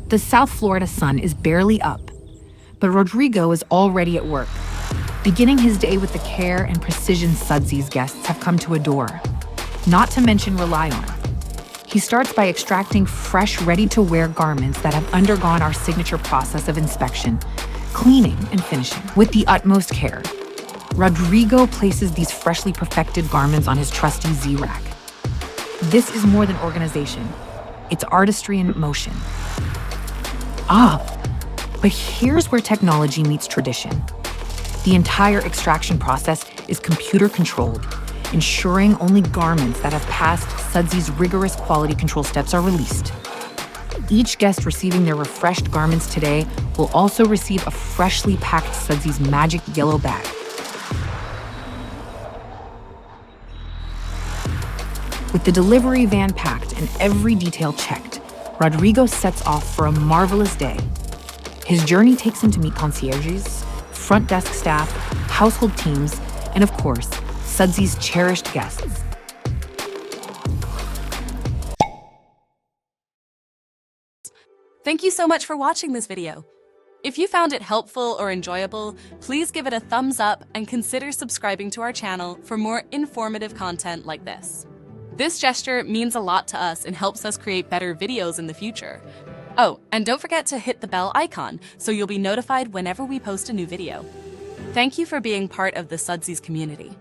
The South Florida sun is barely up, but Rodrigo is already at work, beginning his day with the care and precision Sudsies guests have come to adore, not to mention rely on. He starts by extracting fresh, ready-to-wear garments that have undergone our signature process of inspection, cleaning, and finishing with the utmost care. Rodrigo places these freshly perfected garments on his trusty Z-rack. This is more than organization. It's artistry in motion. But here's where technology meets tradition. The entire extraction process is computer-controlled, ensuring only garments that have passed Sudsies' rigorous quality control steps are released. Each guest receiving their refreshed garments today will also receive a freshly packed Sudsies magic yellow bag. With the delivery van packed and every detail checked, Rodrigo sets off for a marvelous day. His journey takes him to meet concierges, front desk staff, household teams, and of course, Sudsies' cherished guests. Thank you so much for watching this video. If you found it helpful or enjoyable, please give it a thumbs up and consider subscribing to our channel for more informative content like this. This gesture means a lot to us and helps us create better videos in the future. Oh, and don't forget to hit the bell icon so you'll be notified whenever we post a new video. Thank you for being part of the Sudsies community.